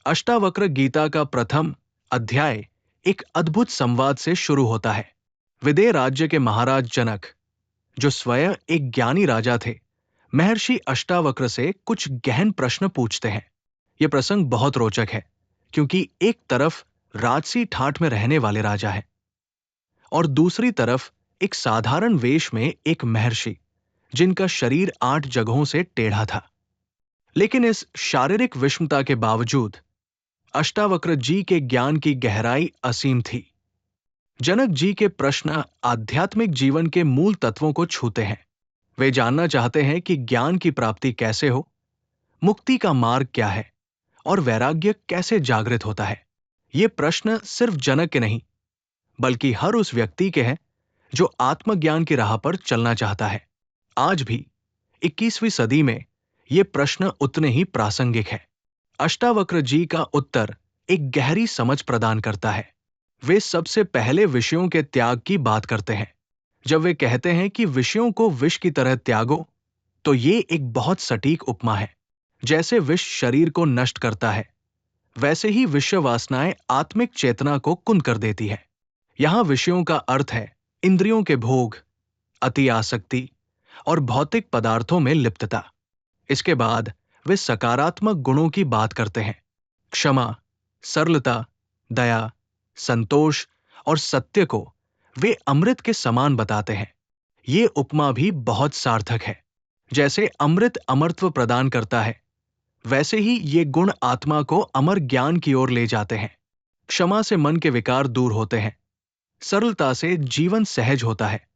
अष्टावक्र गीता का प्रथम अध्याय एक अद्भुत संवाद से शुरू होता है। विदेह राज्य के महाराज जनक, जो स्वयं एक ज्ञानी राजा थे, महर्षि अष्टावक्र से कुछ गहन प्रश्न पूछते हैं। यह प्रसंग बहुत रोचक है, क्योंकि एक तरफ राजसी ठाठ में रहने वाले राजा है और दूसरी तरफ एक साधारण वेश में एक महर्षि, जिनका शरीर 8 जगहों से टेढ़ा था। लेकिन इस शारीरिक विषमता के बावजूद अष्टावक्र जी के ज्ञान की गहराई असीम थी। जनक जी के प्रश्न आध्यात्मिक जीवन के मूल तत्वों को छूते हैं। वे जानना चाहते हैं कि ज्ञान की प्राप्ति कैसे हो, मुक्ति का मार्ग क्या है और वैराग्य कैसे जागृत होता है। ये प्रश्न सिर्फ जनक के नहीं, बल्कि हर उस व्यक्ति के हैं जो आत्मज्ञान की राह पर चलना चाहता है। आज भी 21वीं सदी में ये प्रश्न उतने ही प्रासंगिक है। अष्टावक्र जी का उत्तर एक गहरी समझ प्रदान करता है। वे सबसे पहले विषयों के त्याग की बात करते हैं। जब वे कहते हैं कि विषयों को विष की तरह त्यागो, तो ये एक बहुत सटीक उपमा है। जैसे विष शरीर को नष्ट करता है, वैसे ही विषय वासनाएं आत्मिक चेतना को कुंद कर देती है। यहां विषयों का अर्थ है इंद्रियों के भोग, अति आसक्ति और भौतिक पदार्थों में लिप्तता। इसके बाद वे सकारात्मक गुणों की बात करते हैं। क्षमा, सरलता, दया, संतोष और सत्य को वे अमृत के समान बताते हैं। ये उपमा भी बहुत सार्थक है। जैसे अमृत अमरत्व प्रदान करता है, वैसे ही ये गुण आत्मा को अमर ज्ञान की ओर ले जाते हैं। क्षमा से मन के विकार दूर होते हैं, सरलता से जीवन सहज होता है,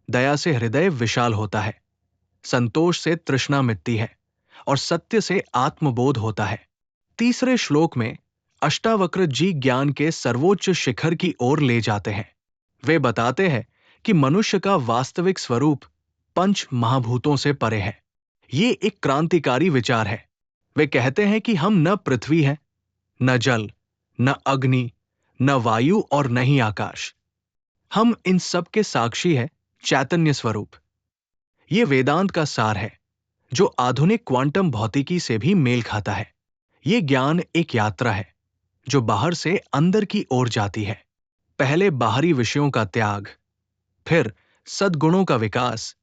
दया से हृदय विशाल होता है, संतोष से तृष्णा मिटती है और सत्य से आत्मबोध होता है। तीसरे श्लोक में अष्टावक्र जी ज्ञान के सर्वोच्च शिखर की ओर ले जाते हैं। वे बताते हैं कि मनुष्य का वास्तविक स्वरूप 5 महाभूतों से परे है। ये एक क्रांतिकारी विचार है। वे कहते हैं कि हम न पृथ्वी हैं, न जल, न अग्नि, न वायु और न ही आकाश। हम इन सब के साक्षी है चैतन्य स्वरूप। ये वेदांत का सार है, जो आधुनिक क्वांटम भौतिकी से भी मेल खाता है। ये ज्ञान एक यात्रा है जो बाहर से अंदर की ओर जाती है। पहले बाहरी विषयों का त्याग, फिर सद्गुणों का विकास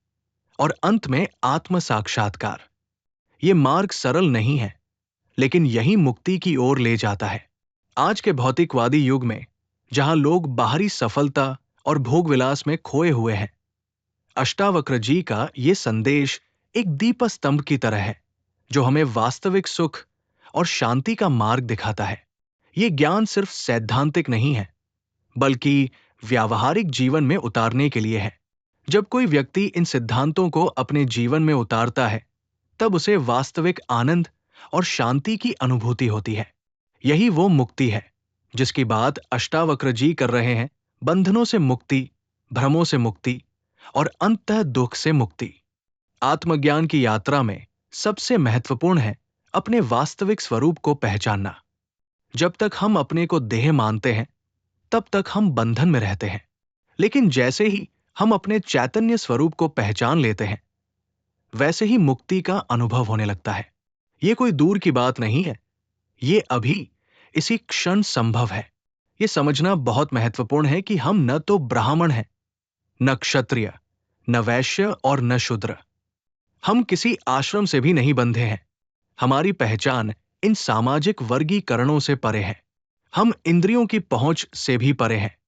और अंत में आत्म साक्षात्कार। ये मार्ग सरल नहीं है, लेकिन यही मुक्ति की ओर ले जाता है। आज के भौतिकवादी युग में, जहां लोग बाहरी सफलता और भोगविलास में खोए हुए हैं, अष्टावक्र जी का ये संदेश एक दीपस्तंभ की तरह है, जो हमें वास्तविक सुख और शांति का मार्ग दिखाता है। ये ज्ञान सिर्फ सैद्धांतिक नहीं है, बल्कि व्यावहारिक जीवन में उतारने के लिए है। जब कोई व्यक्ति इन सिद्धांतों को अपने जीवन में उतारता है, तब उसे वास्तविक आनंद और शांति की अनुभूति होती है। यही वो मुक्ति है जिसकी बात अष्टावक्र जी कर रहे हैं। बंधनों से मुक्ति, भ्रमों से मुक्ति और अंततः दुख से मुक्ति। आत्मज्ञान की यात्रा में सबसे महत्वपूर्ण है अपने वास्तविक स्वरूप को पहचानना। जब तक हम अपने को देह मानते हैं, तब तक हम बंधन में रहते हैं। लेकिन जैसे ही हम अपने चैतन्य स्वरूप को पहचान लेते हैं, वैसे ही मुक्ति का अनुभव होने लगता है। ये कोई दूर की बात नहीं है, ये अभी इसी क्षण संभव है। ये समझना बहुत महत्वपूर्ण है कि हम न तो ब्राह्मण हैं, न क्षत्रिय, न वैश्य और न शूद्र। हम किसी आश्रम से भी नहीं बंधे हैं। हमारी पहचान इन सामाजिक वर्गीकरणों से परे है। हम इंद्रियों की पहुंच से भी परे हैं।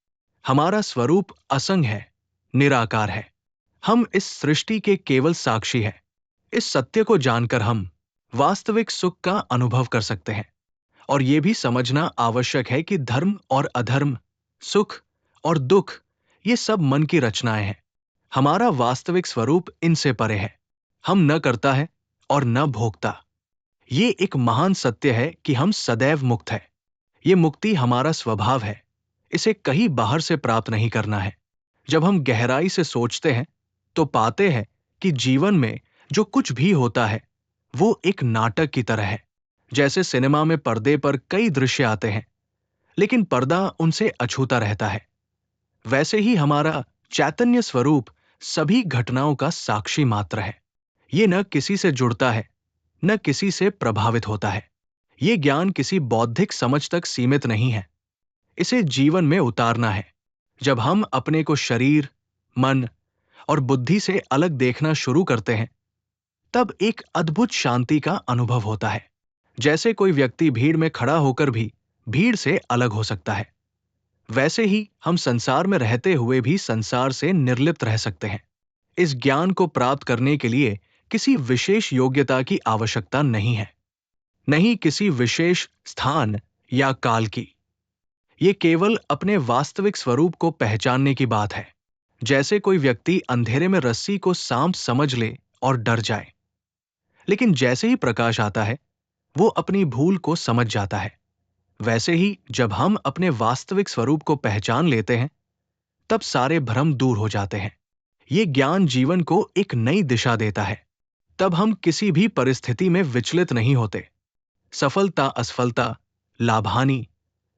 हमारा स्वरूप असंग है, निराकार है। हम इस सृष्टि के केवल साक्षी हैं। इस सत्य को जानकर हम वास्तविक सुख का अनुभव कर सकते हैं। और यह भी समझना आवश्यक है कि धर्म और अधर्म, सुख और दुख, ये सब मन की रचनाएं हैं। हमारा वास्तविक स्वरूप इनसे परे है। हम न करता है और न भोगता। ये एक महान सत्य है कि हम सदैव मुक्त हैं। ये मुक्ति हमारा स्वभाव है। इसे कहीं बाहर से प्राप्त नहीं करना है। जब हम गहराई से सोचते हैं, तो पाते हैं कि जीवन में जो कुछ भी होता है, वो एक नाटक की तरह है। जैसे सिनेमा में पर्दे पर कई दृश्य आते हैं, लेकिन पर्दा उनसे अछूता रहता है, वैसे ही हमारा चैतन्य स्वरूप सभी घटनाओं का साक्षी मात्र है। ये न किसी से जुड़ता है, न किसी से प्रभावित होता है। ये ज्ञान किसी बौद्धिक समझ तक सीमित नहीं है, इसे जीवन में उतारना है। जब हम अपने को शरीर, मन और बुद्धि से अलग देखना शुरू करते हैं, तब एक अद्भुत शांति का अनुभव होता है। जैसे कोई व्यक्ति भीड़ में खड़ा होकर भी भीड़ से अलग हो सकता है, वैसे ही हम संसार में रहते हुए भी संसार से निर्लिप्त रह सकते हैं। इस ज्ञान को प्राप्त करने के लिए किसी विशेष योग्यता की आवश्यकता नहीं है, नहीं किसी विशेष स्थान या काल की। ये केवल अपने वास्तविक स्वरूप को पहचानने की बात है। जैसे कोई व्यक्ति अंधेरे में रस्सी को सांप समझ ले और डर जाए, लेकिन जैसे ही प्रकाश आता है वो अपनी भूल को समझ जाता है। वैसे ही जब हम अपने वास्तविक स्वरूप को पहचान लेते हैं, तब सारे भ्रम दूर हो जाते हैं। ये ज्ञान जीवन को एक नई दिशा देता है। तब हम किसी भी परिस्थिति में विचलित नहीं होते। सफलता असफलता, लाभ हानि,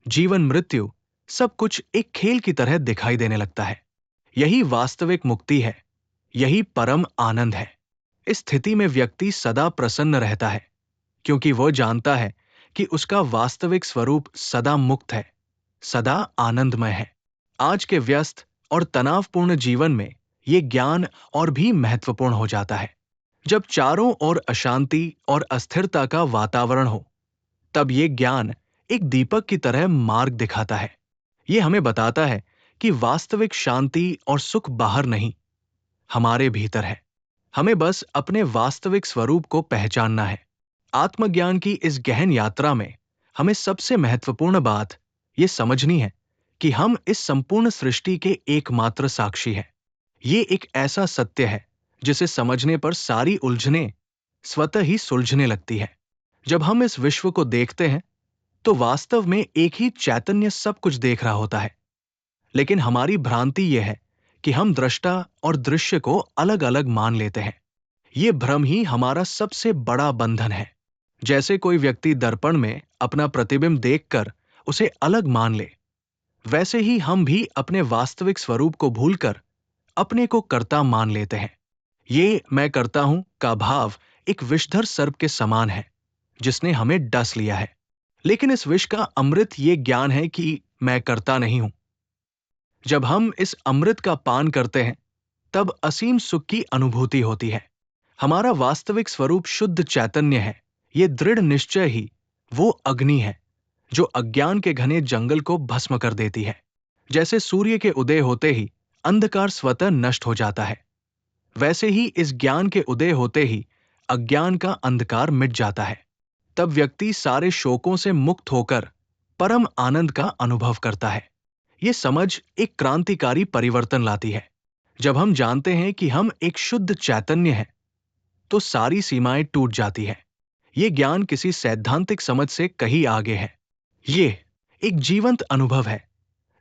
जीवन मृत्यु, सब कुछ एक खेल की तरह दिखाई देने लगता है। यही वास्तविक मुक्ति है, यही परम आनंद है। इस स्थिति में व्यक्ति सदा प्रसन्न रहता है, क्योंकि वह जानता है कि उसका वास्तविक स्वरूप सदा मुक्त है, सदा आनंदमय है। आज के व्यस्त और तनावपूर्ण जीवन में ये ज्ञान और भी महत्वपूर्ण हो जाता है। जब चारों ओर अशांति और अस्थिरता का वातावरण हो, तब ये ज्ञान एक दीपक की तरह मार्ग दिखाता है। ये हमें बताता है कि वास्तविक शांति और सुख बाहर नहीं, हमारे भीतर है। हमें बस अपने वास्तविक स्वरूप को पहचानना है। आत्मज्ञान की इस गहन यात्रा में हमें सबसे महत्वपूर्ण बात ये समझनी है कि हम इस संपूर्ण सृष्टि के एकमात्र साक्षी हैं। ये एक ऐसा सत्य है जिसे समझने पर सारी उलझनें स्वतः ही सुलझने लगती है। जब हम इस विश्व को देखते हैं, तो वास्तव में एक ही चैतन्य सब कुछ देख रहा होता है। लेकिन हमारी भ्रांति यह है कि हम दृष्टा और दृश्य को अलग अलग मान लेते हैं। ये भ्रम ही हमारा सबसे बड़ा बंधन है। जैसे कोई व्यक्ति दर्पण में अपना प्रतिबिंब देखकर उसे अलग मान ले, वैसे ही हम भी अपने वास्तविक स्वरूप को भूलकर अपने को कर्ता मान लेते हैं। ये मैं करता हूं का भाव एक विषधर सर्प के समान है, जिसने हमें डस लिया है। लेकिन इस विष का अमृत ये ज्ञान है कि मैं करता नहीं हूं। जब हम इस अमृत का पान करते हैं, तब असीम सुख की अनुभूति होती है। हमारा वास्तविक स्वरूप शुद्ध चैतन्य है। ये दृढ़ निश्चय ही वो अग्नि है जो अज्ञान के घने जंगल को भस्म कर देती है। जैसे सूर्य के उदय होते ही अंधकार स्वतः नष्ट हो जाता है, वैसे ही इस ज्ञान के उदय होते ही अज्ञान का अंधकार मिट जाता है। तब व्यक्ति सारे शोकों से मुक्त होकर परम आनंद का अनुभव करता है। ये समझ एक क्रांतिकारी परिवर्तन लाती है। जब हम जानते हैं कि हम एक शुद्ध चैतन्य हैं, तो सारी सीमाएं टूट जाती है। ये ज्ञान किसी सैद्धांतिक समझ से कहीं आगे है। ये एक जीवंत अनुभव है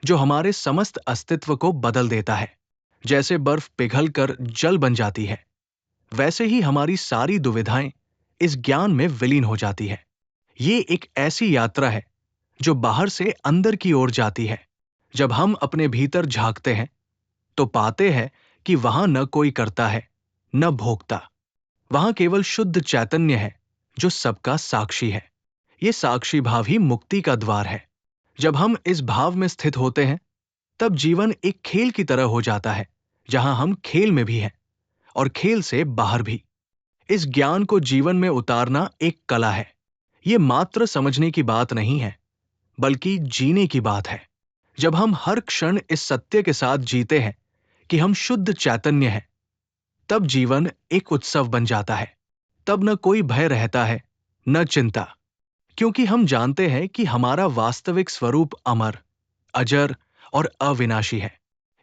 जो हमारे समस्त अस्तित्व को बदल देता है। जैसे बर्फ पिघलकर जल बन जाती है, वैसे ही हमारी सारी दुविधाएं इस ज्ञान में विलीन हो जाती है। ये एक ऐसी यात्रा है जो बाहर से अंदर की ओर जाती है। जब हम अपने भीतर झांकते हैं, तो पाते हैं कि वहां न कोई करता है, न भोगता। वहां केवल शुद्ध चैतन्य है जो सबका साक्षी है। ये साक्षी भाव ही मुक्ति का द्वार है। जब हम इस भाव में स्थित होते हैं, तब जीवन एक खेल की तरह हो जाता है, जहां हम खेल में भी हैं और खेल से बाहर भी। इस ज्ञान को जीवन में उतारना एक कला है। ये मात्र समझने की बात नहीं है, बल्कि जीने की बात है। जब हम हर क्षण इस सत्य के साथ जीते हैं कि हम शुद्ध चैतन्य हैं, तब जीवन एक उत्सव बन जाता है। तब न कोई भय रहता है, न चिंता, क्योंकि हम जानते हैं कि हमारा वास्तविक स्वरूप अमर, अजर और अविनाशी है।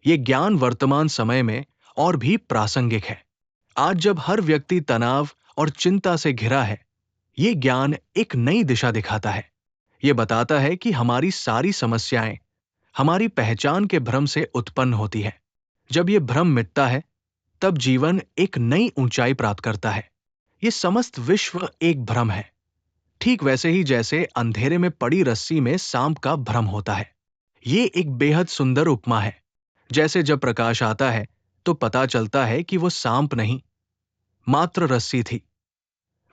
ये ज्ञान वर्तमान समय में और भी प्रासंगिक है। आज जब हर व्यक्ति तनाव और चिंता से घिरा है, ये ज्ञान एक नई दिशा दिखाता है। ये बताता है कि हमारी सारी समस्याएं हमारी पहचान के भ्रम से उत्पन्न होती है। जब ये भ्रम मिटता है, तब जीवन एक नई ऊंचाई प्राप्त करता है। ये समस्त विश्व एक भ्रम है, ठीक वैसे ही जैसे अंधेरे में पड़ी रस्सी में सांप का भ्रम होता है। ये एक बेहद सुंदर उपमा है। जैसे जब प्रकाश आता है, तो पता चलता है कि वो सांप नहीं, मात्र रस्सी थी।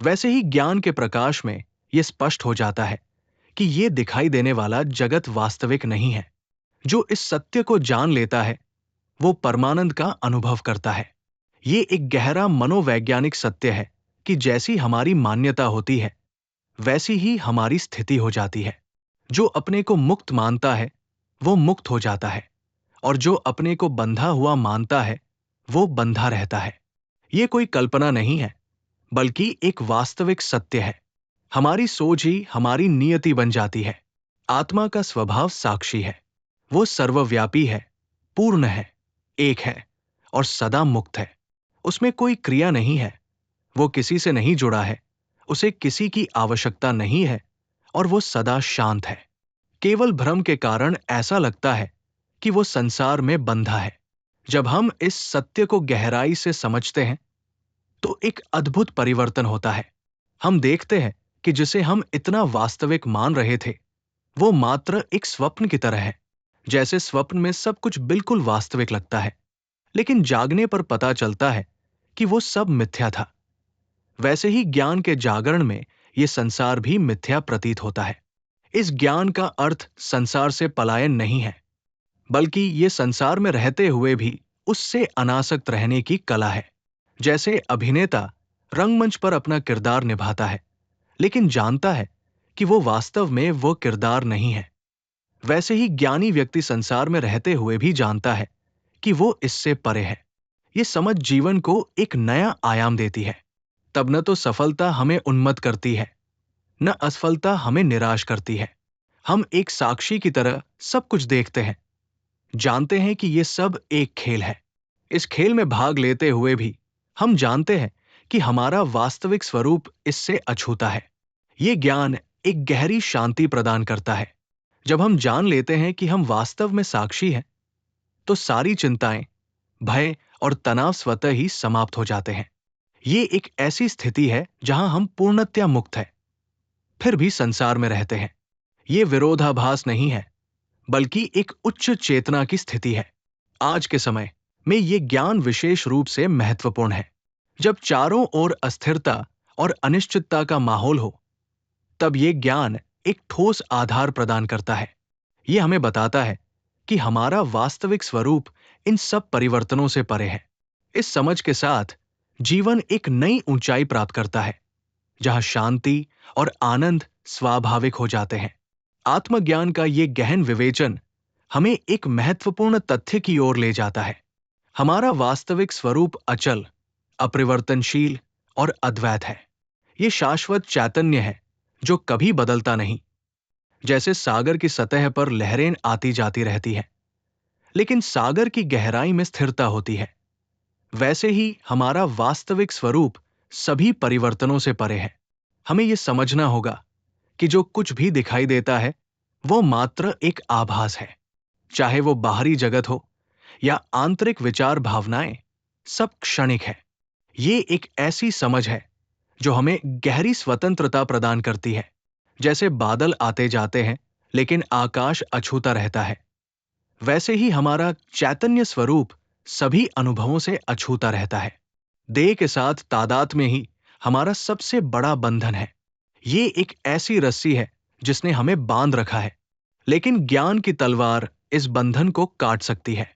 वैसे ही ज्ञान के प्रकाश में ये स्पष्ट हो जाता है कि ये दिखाई देने वाला जगत वास्तविक नहीं है। जो इस सत्य को जान लेता है वो परमानंद का अनुभव करता है। ये एक गहरा मनोवैज्ञानिक सत्य है कि जैसी हमारी मान्यता होती है वैसी ही हमारी स्थिति हो जाती है। जो अपने को मुक्त मानता है वो मुक्त हो जाता है और जो अपने को बंधा हुआ मानता है वो बंधा रहता है। ये कोई कल्पना नहीं है बल्कि एक वास्तविक सत्य है। हमारी सोच ही हमारी नियति बन जाती है। आत्मा का स्वभाव साक्षी है। वो सर्वव्यापी है, पूर्ण है, एक है और सदा मुक्त है। उसमें कोई क्रिया नहीं है। वो किसी से नहीं जुड़ा है, उसे किसी की आवश्यकता नहीं है और वो सदा शांत है। केवल भ्रम के कारण ऐसा लगता है कि वो संसार में बंधा है। जब हम इस सत्य को गहराई से समझते हैं तो एक अद्भुत परिवर्तन होता है। हम देखते हैं कि जिसे हम इतना वास्तविक मान रहे थे वो मात्र एक स्वप्न की तरह है। जैसे स्वप्न में सब कुछ बिल्कुल वास्तविक लगता है, लेकिन जागने पर पता चलता है कि वो सब मिथ्या था। वैसे ही ज्ञान के जागरण में ये संसार भी मिथ्या प्रतीत होता है। इस ज्ञान का अर्थ संसार से पलायन नहीं है, बल्कि ये संसार में रहते हुए भी उससे अनासक्त रहने की कला है। जैसे अभिनेता रंगमंच पर अपना किरदार निभाता है, लेकिन जानता है कि वो वास्तव में वो किरदार नहीं है, वैसे ही ज्ञानी व्यक्ति संसार में रहते हुए भी जानता है कि वो इससे परे है। ये समझ जीवन को एक नया आयाम देती है। तब न तो सफलता हमें उन्मत्त करती है, न असफलता हमें निराश करती है। हम एक साक्षी की तरह सब कुछ देखते हैं, जानते हैं कि ये सब एक खेल है। इस खेल में भाग लेते हुए भी हम जानते हैं कि हमारा वास्तविक स्वरूप इससे अछूता है। ये ज्ञान एक गहरी शांति प्रदान करता है। जब हम जान लेते हैं कि हम वास्तव में साक्षी हैं, तो सारी चिंताएं, भय और तनाव स्वतः ही समाप्त हो जाते हैं। ये एक ऐसी स्थिति है जहां हम पूर्णतया मुक्त हैं, फिर भी संसार में रहते हैं। ये विरोधाभास नहीं है, बल्कि एक उच्च चेतना की स्थिति है। आज के समय में ये ज्ञान विशेष रूप से महत्वपूर्ण है। जब चारों ओर अस्थिरता और अनिश्चितता का माहौल हो, तब ये ज्ञान एक ठोस आधार प्रदान करता है। ये हमें बताता है कि हमारा वास्तविक स्वरूप इन सब परिवर्तनों से परे है। इस समझ के साथ जीवन एक नई ऊंचाई प्राप्त करता है, जहां शांति और आनंद स्वाभाविक हो जाते हैं। आत्मज्ञान का ये गहन विवेचन हमें एक महत्वपूर्ण तथ्य की ओर ले जाता है। हमारा वास्तविक स्वरूप अचल, अपरिवर्तनशील और अद्वैत है। ये शाश्वत चैतन्य है जो कभी बदलता नहीं। जैसे सागर की सतह पर लहरें आती जाती रहती हैं, लेकिन सागर की गहराई में स्थिरता होती है, वैसे ही हमारा वास्तविक स्वरूप सभी परिवर्तनों से परे है। हमें यह समझना होगा कि जो कुछ भी दिखाई देता है वो मात्र एक आभास है। चाहे वो बाहरी जगत हो या आंतरिक विचार भावनाएं, सब क्षणिक है। ये एक ऐसी समझ है जो हमें गहरी स्वतंत्रता प्रदान करती है। जैसे बादल आते जाते हैं लेकिन आकाश अछूता रहता है, वैसे ही हमारा चैतन्य स्वरूप सभी अनुभवों से अछूता रहता है। देह के साथ तादाद में ही हमारा सबसे बड़ा बंधन है। ये एक ऐसी रस्सी है जिसने हमें बांध रखा है, लेकिन ज्ञान की तलवार इस बंधन को काट सकती है।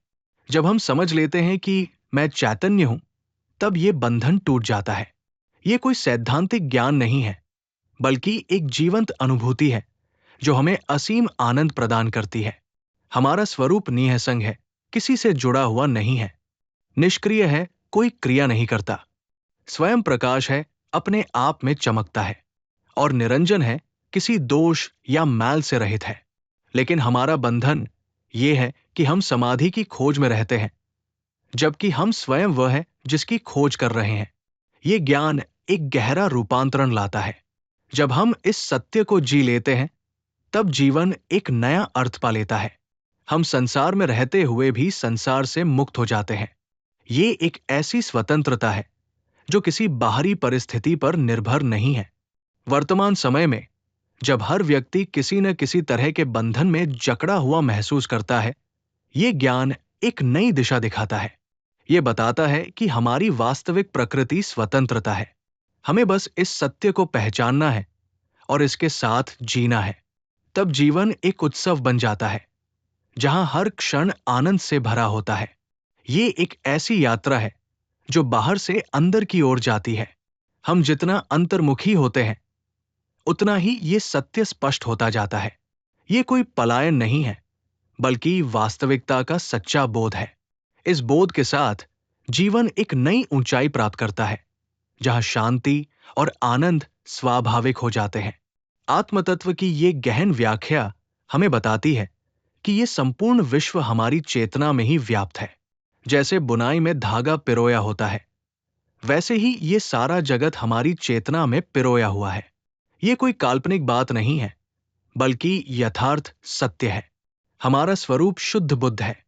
जब हम समझ लेते हैं कि मैं चैतन्य हूं, तब ये बंधन टूट जाता है। ये कोई सैद्धांतिक ज्ञान नहीं है, बल्कि एक जीवंत अनुभूति है जो हमें असीम आनंद प्रदान करती है। हमारा स्वरूप निःसंग है, किसी से जुड़ा हुआ नहीं है, निष्क्रिय है, कोई क्रिया नहीं करता, स्वयं प्रकाश है, अपने आप में चमकता है और निरंजन है, किसी दोष या मैल से रहित है। लेकिन हमारा बंधन ये है कि हम समाधि की खोज में रहते हैं, जबकि हम स्वयं वह है जिसकी खोज कर रहे हैं। ये ज्ञान एक गहरा रूपांतरण लाता है। जब हम इस सत्य को जी लेते हैं, तब जीवन एक नया अर्थ पा लेता है। हम संसार में रहते हुए भी संसार से मुक्त हो जाते हैं। ये एक ऐसी स्वतंत्रता है जो किसी बाहरी परिस्थिति पर निर्भर नहीं है। वर्तमान समय में जब हर व्यक्ति किसी न किसी तरह के बंधन में जकड़ा हुआ महसूस करता है, ये ज्ञान एक नई दिशा दिखाता है। ये बताता है कि हमारी वास्तविक प्रकृति स्वतंत्रता है। हमें बस इस सत्य को पहचानना है और इसके साथ जीना है, तब जीवन एक उत्सव बन जाता है जहां हर क्षण आनंद से भरा होता है। ये एक ऐसी यात्रा है जो बाहर से अंदर की ओर जाती है। हम जितना अंतर्मुखी होते हैं उतना ही ये सत्य स्पष्ट होता जाता है। ये कोई पलायन नहीं है, बल्कि वास्तविकता का सच्चा बोध है। इस बोध के साथ जीवन एक नई ऊंचाई प्राप्त करता है, जहां शांति और आनंद स्वाभाविक हो जाते हैं। आत्मतत्व की ये गहन व्याख्या हमें बताती है कि ये संपूर्ण विश्व हमारी चेतना में ही व्याप्त है। जैसे बुनाई में धागा पिरोया होता है, वैसे ही ये सारा जगत हमारी चेतना में पिरोया हुआ है। ये कोई काल्पनिक बात नहीं है, बल्कि यथार्थ सत्य है। हमारा स्वरूप शुद्ध बुद्ध है,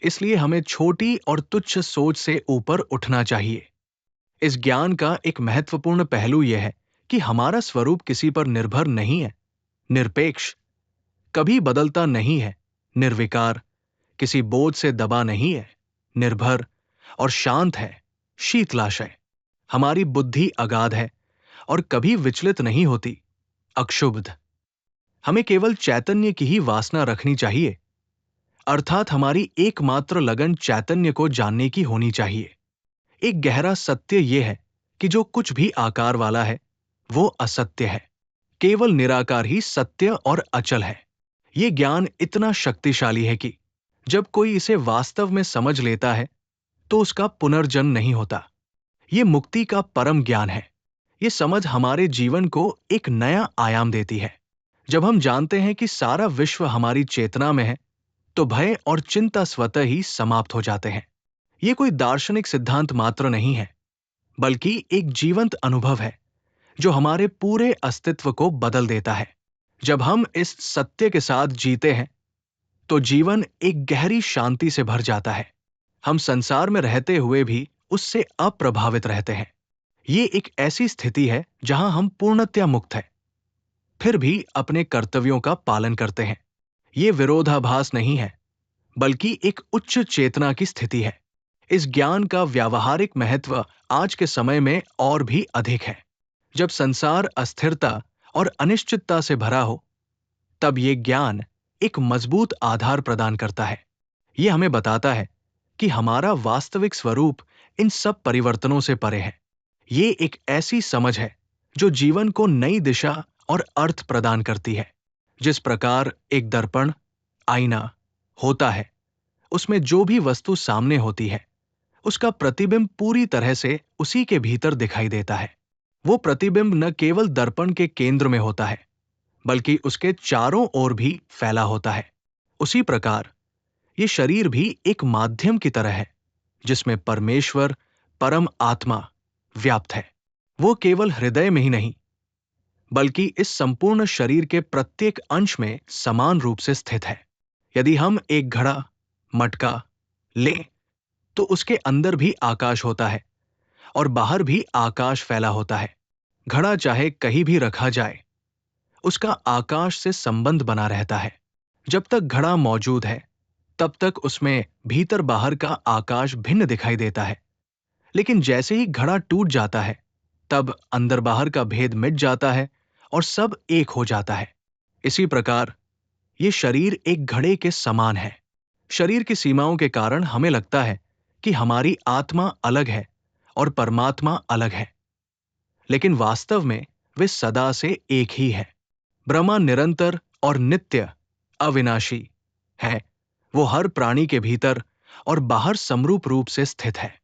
इसलिए हमें छोटी और तुच्छ सोच से ऊपर उठना चाहिए। इस ज्ञान का एक महत्वपूर्ण पहलू यह है कि हमारा स्वरूप किसी पर निर्भर नहीं है, निरपेक्ष, कभी बदलता नहीं है, निर्विकार, किसी बोझ से दबा नहीं है, निर्भर और शांत है, शीतलाशय। हमारी बुद्धि अगाध है और कभी विचलित नहीं होती, अक्षुब्ध। हमें केवल चैतन्य की ही वासना रखनी चाहिए, अर्थात हमारी एकमात्र लगन चैतन्य को जानने की होनी चाहिए। एक गहरा सत्य यह है कि जो कुछ भी आकार वाला है वो असत्य है। केवल निराकार ही सत्य और अचल है। ये ज्ञान इतना शक्तिशाली है कि जब कोई इसे वास्तव में समझ लेता है तो उसका पुनर्जन्म नहीं होता। ये मुक्ति का परम ज्ञान है। ये समझ हमारे जीवन को एक नया आयाम देती है। जब हम जानते हैं कि सारा विश्व हमारी चेतना में है, तो भय और चिंता स्वतः ही समाप्त हो जाते हैं। ये कोई दार्शनिक सिद्धांत मात्र नहीं है, बल्कि एक जीवंत अनुभव है जो हमारे पूरे अस्तित्व को बदल देता है। जब हम इस सत्य के साथ जीते हैं, तो जीवन एक गहरी शांति से भर जाता है। हम संसार में रहते हुए भी उससे अप्रभावित रहते हैं। ये एक ऐसी स्थिति है जहां हम पूर्णतया मुक्त हैं, फिर भी अपने कर्तव्यों का पालन करते हैं। ये विरोधाभास नहीं है, बल्कि एक उच्च चेतना की स्थिति है। इस ज्ञान का व्यावहारिक महत्व आज के समय में और भी अधिक है। जब संसार अस्थिरता और अनिश्चितता से भरा हो, तब ये ज्ञान एक मजबूत आधार प्रदान करता है। ये हमें बताता है कि हमारा वास्तविक स्वरूप इन सब परिवर्तनों से परे है। ये एक ऐसी समझ है जो जीवन को नई दिशा और अर्थ प्रदान करती है। जिस प्रकार एक दर्पण, आईना होता है, उसमें जो भी वस्तु सामने होती है उसका प्रतिबिंब पूरी तरह से उसी के भीतर दिखाई देता है। वो प्रतिबिंब न केवल दर्पण के केंद्र में होता है, बल्कि उसके चारों ओर भी फैला होता है। उसी प्रकार ये शरीर भी एक माध्यम की तरह है जिसमें परमेश्वर, परम आत्मा व्याप्त है। वो केवल हृदय में ही नहीं, बल्कि इस संपूर्ण शरीर के प्रत्येक अंश में समान रूप से स्थित है। यदि हम एक घड़ा, मटका लें, तो उसके अंदर भी आकाश होता है और बाहर भी आकाश फैला होता है। घड़ा चाहे कहीं भी रखा जाए, उसका आकाश से संबंध बना रहता है। जब तक घड़ा मौजूद है, तब तक उसमें भीतर बाहर का आकाश भिन्न दिखाई देता है। लेकिन जैसे ही घड़ा टूट जाता है, तब अंदर बाहर का भेद मिट जाता है और सब एक हो जाता है। इसी प्रकार ये शरीर एक घड़े के समान है। शरीर की सीमाओं के कारण हमें लगता है कि हमारी आत्मा अलग है और परमात्मा अलग है, लेकिन वास्तव में वे सदा से एक ही है। ब्रह्मा निरंतर और नित्य, अविनाशी है। वो हर प्राणी के भीतर और बाहर समरूप रूप से स्थित है।